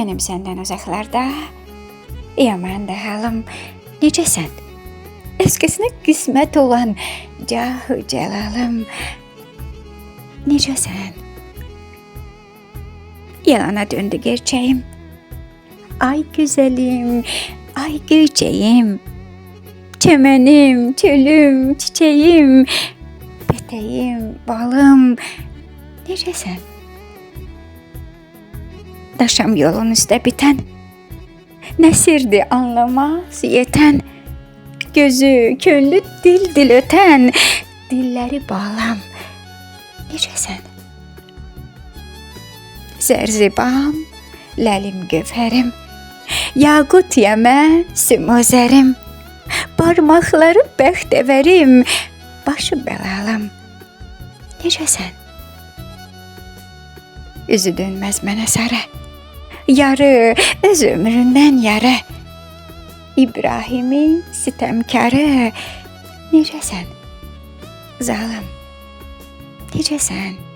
Mənim səndən uzaqlarda, yaman da halım, necəsən? Əskəsinə qismət olan cahı cəlalım, necəsən? Yalana döndü gerçeğim. Ay güzelim, ay göyçeğim, çemenim, çölüm, çiçeğim, peteğim, balım, necəsən? Daşam yolun üstə bitən, nəsirdi anlamaz yetən, gözü, könlü dil ötən, dilləri bağlam, necəsən? Zərzibam, ləlim gövhərim, yaqut yəmən simozərim, parmaqları bəxtəvərim, başı bəlalım, necəsən? Üzü dönməz mənə sarı, yarı öz ömründən yarı, İbrahimin sitəmkarı, necəsən? Zalım, necəsən?